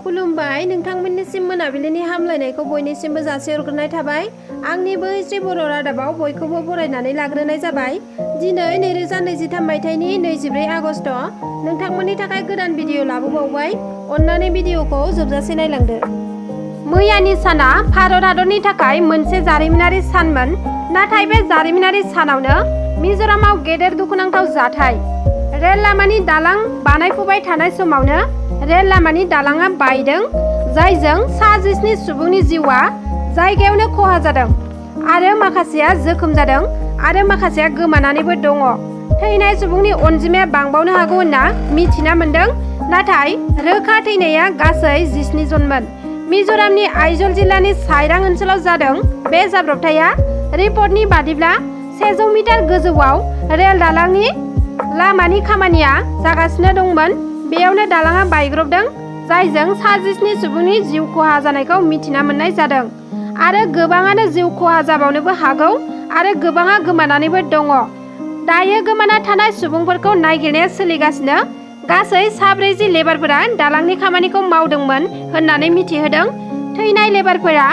खुलुमबाय नोंथांमोननिसिम मोनाबिलिनि हामलायनायखौ बयनिसिमबो जासिहरग्रोनाय थाबाय। आंनि बै बर' रादाबाव बयखौबो बरायनानै लाग्रोनाय जाबाय। दिनै 2023 मायथाइनि 24 आगस्ट नोंथांमोननि थाखाय गोदान भिडिअ लाबोबावबाय। अन्नानै भिडिअखौ जोबजासे नायलांदो। मैयानि साना भारत हादरनि थाखाय मोनसे जारिमिनारि सानमोन। नाथाय बे जारिमिनारि सानावनो मिज'रामाव गेदेर दुखुनांथाव जाथाय। रेल लामानि दालां बानायफुबाय थानाय समावनो रेल लामानि दालांआ बायदों, जायजों सा 19 सुबुंनि जिउआ जायगायावनो खहा जादों आरो माखासेया जोखोम जादों आरो माखासेया गोमानानैबो दङ। थैनाय सुबुंनि अनजिमाया बांबावनो हागौ होनना मिथिना मोन्दों, नाथाय रोखा थैनाया गासै 19 जनमोन। मिज'रामनि आइजल जिल्लानि साइरां ओनसोलाव जादों बे जाब्रबथाया। रिपर्टनि बादिब्ला 100 मिटार गोजौआव रेल दालांनि लामानि खामानिया जागासिनो दंमोन। बेयावनो दालांआ बायग्रबदों, जायजों सा 19 सुबुंनि जिउ खहा जानायखौ मिथिना मोननाय जादों आरो गोबाङानो जिउ खहा जाबावनोबो हागौ आरो गोबाङा गोमानानैबो दङ। दायो गोमाना थानाय सुबुंफोरखौ नागिरनाया सोलिगासिनो। गासै 40 लेबारफोरा दालांनि खामानिखौ मावदोंमोन होननानै मिथिहोदों। थैनाय लेबारफोरा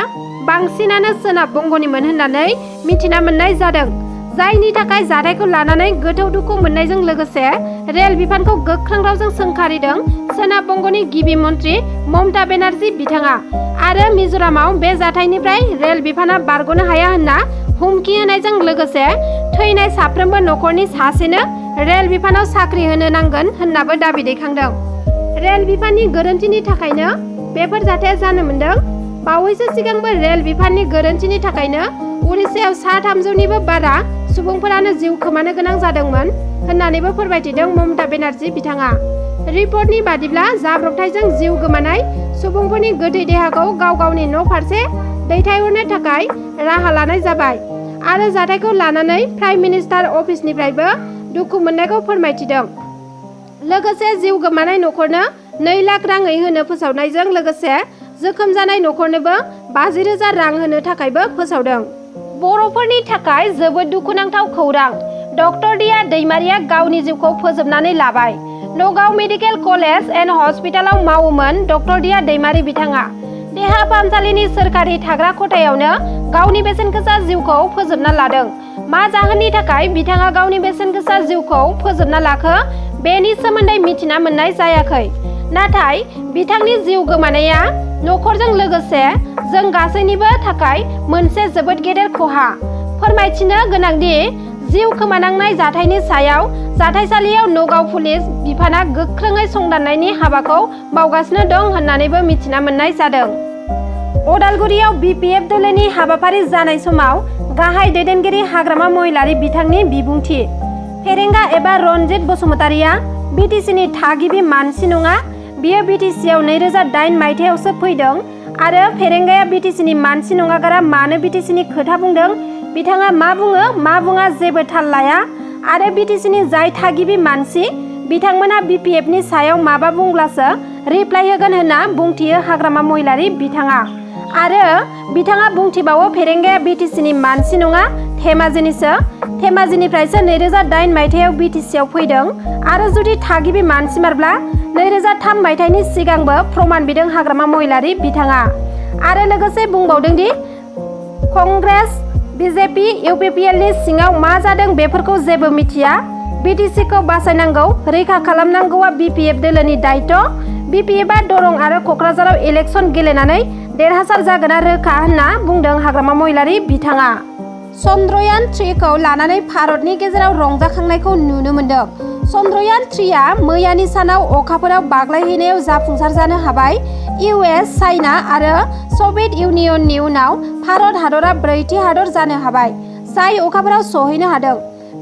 बांसिनानो सोनाब बंगनिमोन होननानै मिथिना मोननाय जादों, जायनि थाखाय जाथायखौ लानानै गोथौ दुखु मोननायजों लोगोसे रेल बिफानखौ गोख्रों रावजों सोंखारिदों सोनाब बंगनि गिबि मन्त्रि ममता बेनार्जी बिथाङा आरो मिज'रामाव बे जाथायनिफ्राय रेल बिफाना बारग'नो हाया होनना हुमखि होनायजों लोगोसे थैनाय साफ्रोमबो नखरनि सासेनो रेल बिफानाव साख्रि होनो नांगोन होननाबो दाबि दैखांदों। रेल बिफाननि गोरोन्थिनि थाखायनो बेफोर जाथाया जानो मोन्दों। बावैसो सिगांबो रेल बिफाननि गोरोन्थिनि थाखायनो उरिष्याव 300निबो बारा सुबुंफोरानो जिउ खोमानो गोनां जादोंमोन होननानैबो फोरमायथिदों ममता बेनार्जी बिथाङा। रिपर्टनि बादिब्ला जाब्रबथायजों जिउ गोमानाय सुबुंफोरनि गोथै देहाखौ गाव गावनि न' फारसे दैथायहरनो थाखाय राहा लानाय जाबाय आरो जाथायखौ लानानै प्राइम मिनिस्टार अफिसनिफ्रायबो दुखु मोननायखौ फोरमायथिदों। लोगोसे जिउ गोमानाय नखरनो 2 लाख राङै होनो फोसावनायजों लोगोसे जोखोम जानाय नखरनोबो 50,000 रां होनो थाखायबो फोसावदों। बर'फोरनि थाखाय जोबोद दुखुनांथाव खौरां। डक्टर दिया दैमारिया गावनि जिउखौ फोजोबनानै लाबाय। नगाव मेडिकेल कलेज एन्ड हस्पिटालाव मावोमोन डक्टर दिया दैमारि बिथाङा। देहा फाहामसालिनि सोरखारि थाग्रा खथायावनो गावनि बेसेन गोसा जिउखौ फोजोबना लादों। मा जाहोननि थाखाय बिथाङा गावनि बेसेन गोसा जिउखौ फोजोबना लाखो बेनि सोमोन्दै मिथिना मोननाय जायाखै। नाथाय बिथांनि जिउ गोमानाया नखरजों लोगोसे जों गासैनिबो थाखाय मोनसे जोबोद गेदेर खहा। फोरमायथिनो गोनांदि जिउ खोमानांनाय जाथायनि सायाव जाथायसालियाव नगाव पुलिस बिफाना गोख्रोङै संदाननायनि हाबाखौ मावगासिनो दं होननानैबो मिथिना मोननाय जादों। अदालगुरियाव BPF दोलोनि हाबाफारि जानाय समाव गाहाय दैदेनगिरि हाग्रामा महिलारि बिथांनि बिबुंथि। फेरेंगा एबा रनजित बसुमतारिया BTCनि थागिबि मानसि नङा। बियो BTCआव 2008 मायथाइयावसो फैदों आरो फेरेंगाया BTCनि मानसि नङागारा मानो BTCनि खोथा बुंदों, बिथाङा मा बुङो मा बुङा जेबो थाल लाया आरो BTCनि जाय थागिबि मानसि बिथांमोनहा BPFनि सायाव माबा बुंब्लासो रिप्लाइ होगोन होनना बुंथियो हाग्रामा महिलारि बिथाङा। आरो बिथाङा बुंथिबावो फेरेंगाया BTCनि मानसि नङा, धेमाजिनिसो। धेमाजिनिफ्रायसो 2008 मायथाइयाव BTCआव फैदों आरो जुदि थागिबि मानसिमारब्ला 2003 मायथाइनि सिगांबो प्रमाण बिदों हाग्रामा महिलारि बिथाङा। आरो लोगोसे बुंबावदों दि कंग्रेस, BJP, UPPLनि सिङाव मा जादों बेफोरखौ जेबो मिथिया। BTCखौ बासायनांगौ, रैखा खालामनांगौआ BPF दोलोनि दायित्व। BPFआ दरं आरो क'क्राझाराव इलेक्सन गेलेनानै देरहासार जागोना रोखा होनना बुंदों हाग्रामा महिलारि बिथाङा। चन्द्रयान 3खौ लानानै भारतनि गेजेराव रंजाखांनायखौ नुनो मोन्दों। चन्द्रयान 3आ मैयानि सानाव अखाफोराव बाग्लायहैनायाव जाफुंसार जानो हाबाय। US, चाइना आरो सभियेट इउनियननि उनाव भारत हादरा 4थि हादर जानो हाबाय, जाय अखाफोराव सौहैनो हादों।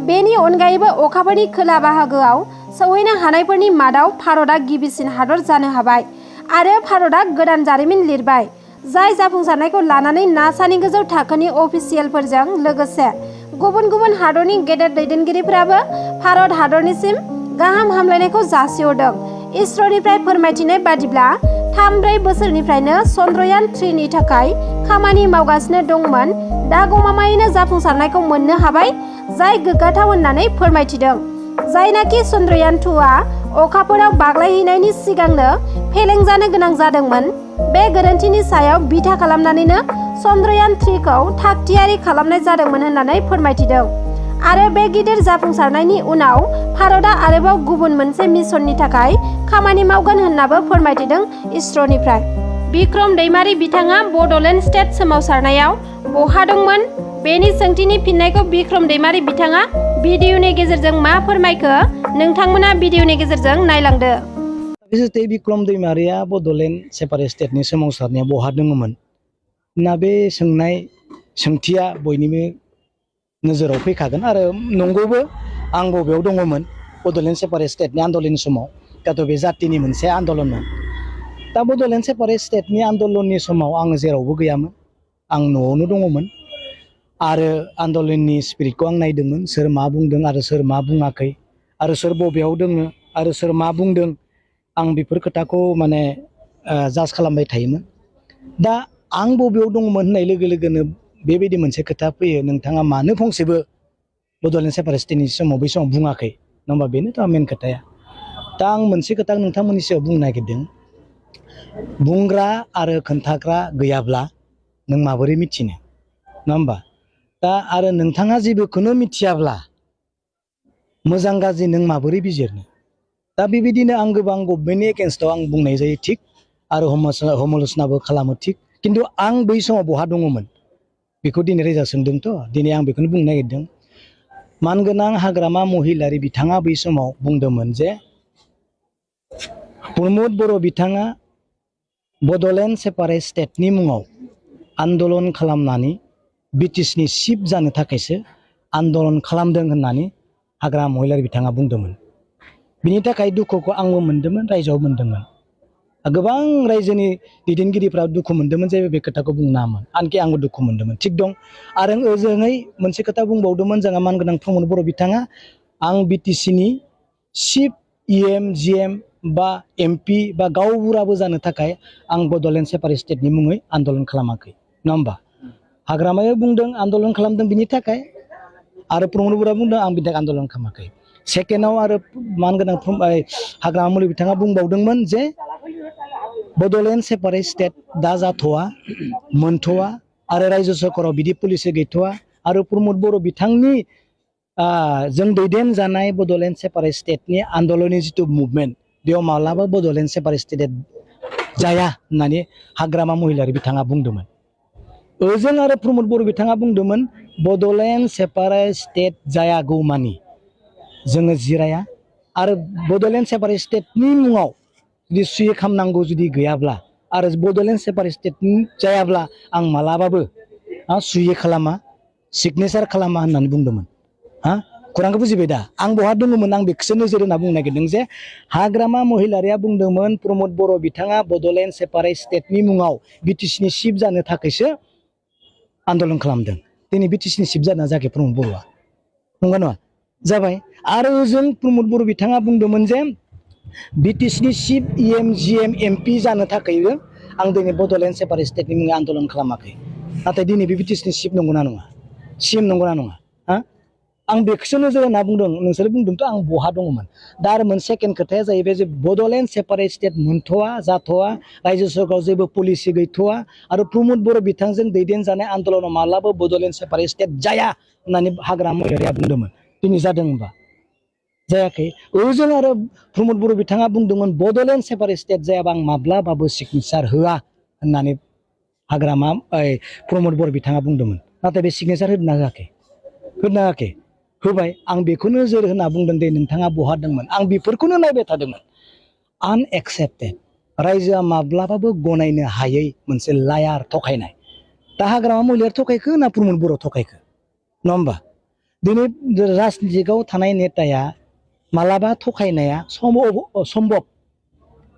बेनि अनगायैबो अखाफोरनि खोला बाहागोआव सौहैनो हानायफोरनि मादाव भारतआ गिबिसिन हादर जानो हाबाय आरो भारतआ गोदान जारिमिन लिरबाय, जाय जाफुंसारनायखौ लानानै नासानि गोजौ थाखोनि अफिसियेलफोरजों लोगोसे गुबुन गुबुन हादरनि गेदेर दैदेनगिरिफोराबो भारत हादरनिसिम गाहाम हामलायनायखौ जासिहरदों। इसर'निफ्राय फोरमायथिनाय बादिब्ला 3-4 बोसोरनिफ्रायनो चन्द्रयान 3नि थाखाय खामानि मावगासिनो दंमोन। दा गमामायैनो जाफुंसारनायखौ मोननो हाबाय, जाय गोग्गाथाव होननानै फोरमायथिदों। जायनाखि चन्द्रयान 2आ अखाफोराव बाग्लायहैनायनि सिगांनो फेलें जानो गोनां जादोंमोन। बे गोरोन्थिनि सायाव बिथा खालामनानैनो चन्द्रयान 3खौ थागथियारि खालामनाय जादोंमोन होननानै फोरमायथिदों। आरो बे गिदिर जाफुंसारनायनि उनाव भारतआ आरोबाव गुबुन मोनसे मिशननि थाखाय खामानि मावगोन होननाबो फोरमायथिदों इसर'निफ्राय। बिक्रम दैमारि बिथाङा बड'लेण्ड स्टेट सोमावसारनायाव बहा दंमोन? बेनि सोंथिनि फिननायखौ बिक्रम दैमारि बिथाङा भिडिअनि गेजेरजों मा फोरमायखो नोंथांमोना भिडिअनि गेजेरजों नायलांदो। बिक्रम दैमारिया बड'लेण्ड सेपारेट स्टेटनि सोमावसारनायाव बहा दङमोन ना बे सोंथिया बयनिबो नोजोराव फैखागोन आरो नंगौबो आं बबेयाव दङमोन बड'लेण्ड सेपारेट स्टेटनि आन्दलननि समाव। दाथ' बे जातिनि मोनसे आन्दलनमोन। दा बड'लेण्ड सेपारेट स्टेटनि आन्दलननि समाव आङो जेरावबो गैयामोन। आं न'आवनो दङमोन आरो आन्दलननि स्पिरिटखौ आं नायदोंमोन। सोर मा बुंदों आरो सोर मा बुङाखै आरो सोर बबेयाव दोङो आरो सोर मा बुंदों आं बेफोर खोथाखौ माने जाज खालामबाय थायोमोन। दा आं बबेयाव दङमोन होननाय लोगो लोगोनो बेबायदि मोनसे खोथा फैयो, नोंथाङा मानो फंसेबो बड'लेण्ड सेपारेट स्टेटनि समाव बै समाव बुङाखै? नङा होमबा? बेनोथ' मेन खोथाया। दा आं मोनसे खोथा नोंथांमोननि सायाव बुंनो नागिरदों। बुंग्रा आरो खोन्थाग्रा गैयाब्ला नों माबोरै मिथिनो? नङा होमबा? दा आरो नोंथाङा जेबोखौनो मिथियाब्ला मोजां गाज्रि नों माबोरै बिजिरनो? दा बेबायदिनो आं गोबां गभर्नमेन्टनि एगेन्स्टआव आं बुंनाय जायो थिग आरो समाल'सनाबो खालामो थिग, खिन्थु आं बै समाव बहा दङमोन बेखौ दिनै रोजा सोंदोंथ'। दिनै आं बेखौनो बुंनो नागिरदों। मानगोनां हाग्रामा महिलारि बिथाङा बै समाव बुंदोंमोन जे प्रमद बर' बिथाङा बड'लेण्ड सेपारेट स्टेटनि मुङाव आन्दलन खालामनानै ब्रिटिशनि चिफ जानो थाखायसो आन्दलन खालामदों होननानै हाग्रामा महिलारि बिथाङा बुंदोंमोन। बिनि थाखाय दुखुखौ आंबो मोनदोंमोन, रायजोआव मोनदोंमोन। गोबां रायजोनि दैदेनगिरिफ्रा दुखु मोनदोंमोन जे बे खोथाखौ बुंनो नाङामोन। आनखि आंबो दुखु मोनदोंमोन। थिग दं। आरो ओजोङै मोनसे खोथा बुंबावदोंमोन जोंहा मानगोनां प्रमद बर' बिथाङा, आं बिटिसिनि चिफ EM GM बा MP बा गावबुराबो जानो थाखाय आं बड'लेण्ड सेपारेट स्टेटनि मुङै आन्दलन खालामाखै। नङा होमबा? हाग्रामाया बुंदों आन्दलन खालामदों बिनि थाखाय, आरो प्रमद बर'आ बुंदों आं बिनि थाखाय आन्दलन खालामाखै। सेकेन्डआव आरो मानगोनां हाग्रामा महिलारि बिथाङा बुंबावदोंमोन जे बड'लेण्ड सेपारेट स्टेट दा जाथ'वा, मोनथ'वा आरो रायजो सरकाराव बिदि पलिसि गैथ'वा आरो प्रमद बर' बिथांनि जों दैदेन जानाय बड'लेण्ड सेपारेट स्टेटनि आन्दलननि जिथु मुभमेन्ट बेयाव माब्लाबा बड'लेण्ड सेपारेट स्टेट जाया होननानै हाग्रामा महिलारि बिथाङा बुंदोंमोन। ओजों आरो प्रमद बर' बिथाङा बुंदोंमोन बड'लेण्ड सेपारेट स्टेट जायागौमानि जोङो जिराया आरो बड'लेण्ड सेपारेट स्टेटनि मुङाव जुदि सुयो खालामनांगौ जुदि गैयाब्ला आरो बड'लेण्ड सेपारेट स्टेटनि जायाब्ला आं मालाबाबो सुयो खालामा, सिगनेसार खालामा होननानै बुंदोंमोन। खौरांखौ बुजिबाय दा? आं बहा दङमोन आं बेखौसो नोजोर होना बुंनो नागिरदों जे हाग्रामा महिलारिया बुंदोंमोन प्रमद बर' बिथाङा बड'लेण्ड सेपारेट स्टेटनि मुङाव बिटिसिनि चिफ जानो थाखायसो आन्दलन खालामदों। दिनै बिटिसिनि चिफ जाना जायाखै प्रमद बर'आ? नंगौ नङा? जाबाय। आरो जों प्रमद बर' बिथाङा बुंदोंमोन जे बिटिसिनि चिफ EM GM MP जानो थाखायबो आं दिनै बड'लेण्ड सेपारेट स्टेटनि मुङै आन्दलन खालामाखै। नाथाय दिनै बे बिटिसिनि चिफ नंगौना नङा? CM नंगौना नङा? आं बेखौसो नोजोर होना बुंदों। नोंसोर बुंदोंथ' आं बहा दङमोन। दा आरो मोनसे सेकेन्ड खोथाया जाहैबाय जे बड'लेण्ड सेपारेट स्टेट मोनथ'वा, जाथ'वा, रायजो सरकाराव जेबो पलिसि गैथ'वा आरो प्रमद बर' बिथांजों दैदेनजानाय आन्दलनाव मालाबा बड'लेण्ड सेपारेट स्टेट जाया होननानै हाग्रामा महिलारिया बुंदोंमोन। दिनै जादों होनबा? जायाखै। ओजों आरो प्रमद बर' बिथाङा बुंदोंमोन बड'लेण्ड सेपारेट स्टेट जायाबा आं माब्लाबाबो सिगनेसार होआ होननानै हाग्रामा प्रमद बर' बिथाङा बुंदोंमोन। नाथाय बे सिगनेसार होदोंना होआखै? होदोंना होआखै? होबाय। आं बेखौ नोजोर होना बुंदों दे नोंथाङा बहा दंमोन? आं बेफोरखौनो नायबाय थादोंमोन। आनएक्सेप्टेड, रायजोआ माब्लाबाबो गनायनो हायै मोनसे लायार थगायनाय। दा हाग्रामा महिलारिया थगायखो ना प्रमद बर' थगायखो? नङा होमबा? दिनै राजनितिकआव थानाय नेताया मालाबा थगायनाया सम्भब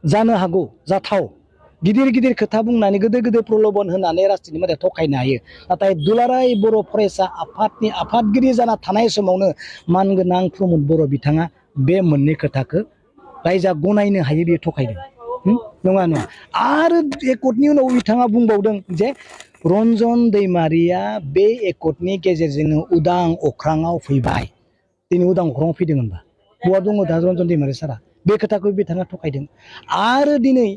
जानो हागौ, जाथाव। गिदिर गिदिर खोथा बुंनानै गिदिर गिदिर प्रल'बन होनानै राजनितिकनि मानसिया थगायनो हायो। नाथाय दुलाराय बर' फरायसा आफादनि आफादगिरि जाना थानाय समावनो मानगोनां प्रमद बर' बिथाङा बे मोननै खोथाखौ रायजोआ गनायनो हायो बेयो थगायदों। नङा नङा? आरो एकर्डनि उनाव बिथाङा बुंबावदों जे रन्जन दैमारिया बे एकर्डनि गेजेरजोंनो उदां अख्राङाव फैबाय। दिनै उदां अख्राङाव फैदों होनबा बहा दङ दा रन्जन दैमारि सारा? बे खोथाखौ बिथाङा थखायदों आरो दिनै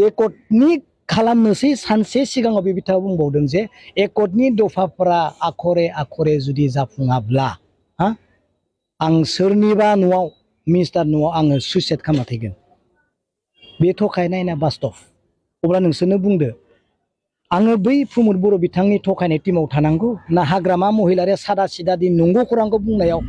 एकर्डनि खालामनोसै सानसे सिगाङाव बे बिथाङा बुंबावदों जे एकर्डनि दफाफोरा आखरे आखरे जुदि जाफुङाब्ला आं सोरनिबा न'आव मिनिस्टार न'आव आङो सुइसाइड खालामना थैगोन बे थखायनाय ना बास्तब अब्ला नोंसोरनो बुंदो आङो बै प्रमद बर' बिथांनि थखायनाय टिमाव थानांगौ ना हाग्रामा महिलारिया सादा सिदा दिन नंगौ खौरांखौ बुंनायाव